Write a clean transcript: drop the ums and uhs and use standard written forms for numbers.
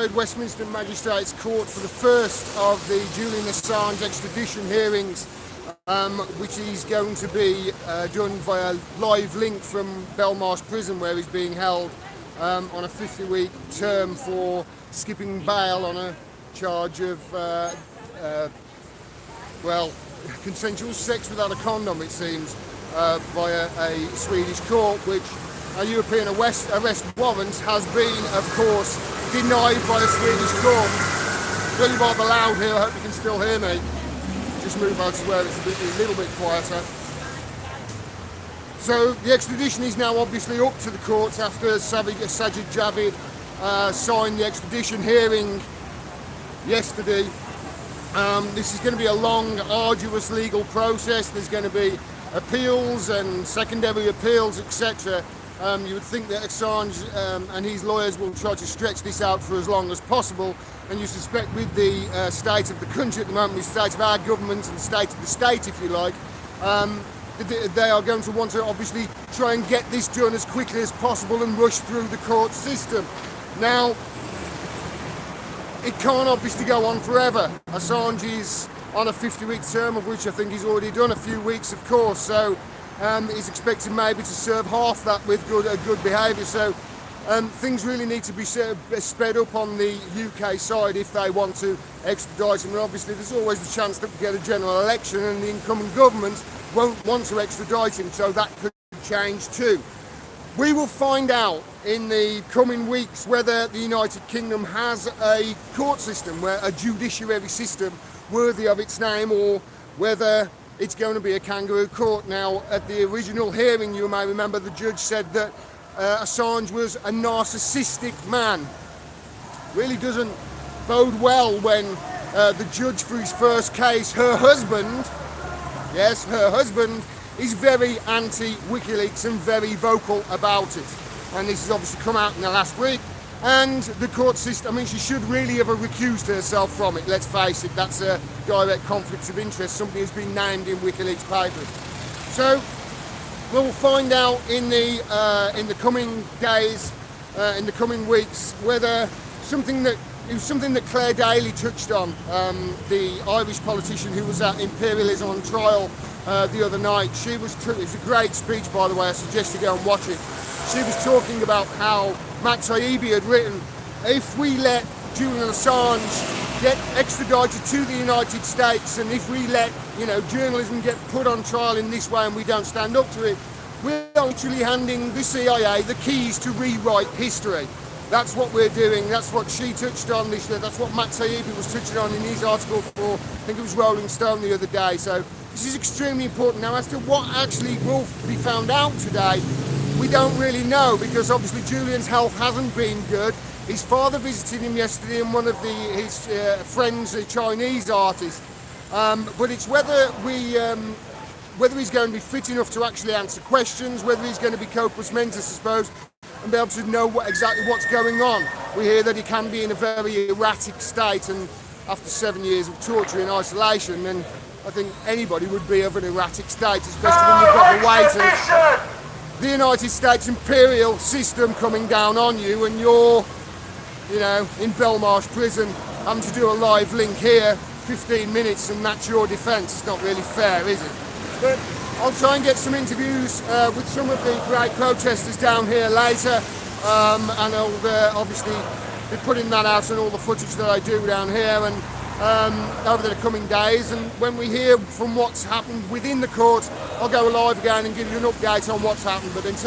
Westminster Magistrates Court for the first of the Julian Assange extradition hearings, which is going to be done via live link from Belmarsh Prison, where he's being held on a 50-week term for skipping bail on a charge of, consensual sex without a condom, it seems, via a Swedish court, which a European arrest warrant has been, of course, denied by a Swedish court. Really rather loud here, I hope you can still hear me. Just move out to where it's a little bit quieter. So the extradition is now obviously up to the courts after Sajid Javid signed the extradition hearing yesterday. This is going to be a long, arduous legal process. There's going to be appeals and secondary appeals, etc. You would think that Assange and his lawyers will try to stretch this out for as long as possible, and you suspect with the state of the country at the moment, the state of our government and the state of the state, if you like, they are going to want to obviously try and get this done as quickly as possible and rush through the court system. Now, it can't obviously go on forever. Assange is on a 50-week term, of which I think he's already done a few weeks, of course, so he's expected maybe to serve half that with good behaviour. So things really need to be sped up on the UK side if they want to extradite him. And obviously there's always the chance that we get a general election and the incoming government won't want to extradite him, so that could change too. We will find out in the coming weeks whether the United Kingdom has a court system, where a judiciary system worthy of its name, or whether it's going to be a kangaroo court. Now, at the original hearing, you may remember the judge said that Assange was a narcissistic man. Really doesn't bode well when the judge for his first case, her husband, is very anti-WikiLeaks and very vocal about it. And this has obviously come out in the last week. And the court system, I mean, she should really have recused herself from it, let's face it. That's a direct conflict of interest, somebody who's been named in WikiLeaks papers. So we'll find out in the coming days, in the coming weeks, whether something that Claire Daly touched on, the Irish politician who was at Imperialism on trial the other night. It was a great speech, by the way. I suggest you go and watch it. She was talking about how Max Taibbi had written, if we let Julian Assange get extradited to the United States, and if we let journalism get put on trial in this way and we don't stand up to it, we're actually handing the CIA the keys to rewrite history. That's what we're doing. That's what she touched on this year. That's what Max Taibbi was touching on in his article for, I think it was Rolling Stone the other day. So this is extremely important. Now, as to what actually will be found out today, we don't really know, because obviously Julian's health hasn't been good. His father visited him yesterday, and one of his friends, a Chinese artist. But it's whether he's going to be fit enough to actually answer questions, whether he's going to be corpus mentis, I suppose, and be able to know exactly what's going on. We hear that he can be in a very erratic state, and after 7 years of torture in isolation, then I think anybody would be of an erratic state, especially when you've got the weight of the United States imperial system coming down on you, and you're, in Belmarsh Prison, having to do a live link here, 15 minutes, and that's your defence. It's not really fair, is it? But I'll try and get some interviews with some of the great protesters down here later, and I'll obviously be putting that out and all the footage that I do down here, and over the coming days. And when we hear from what's happened within the court, I'll go live again and give you an update on what's happened. But until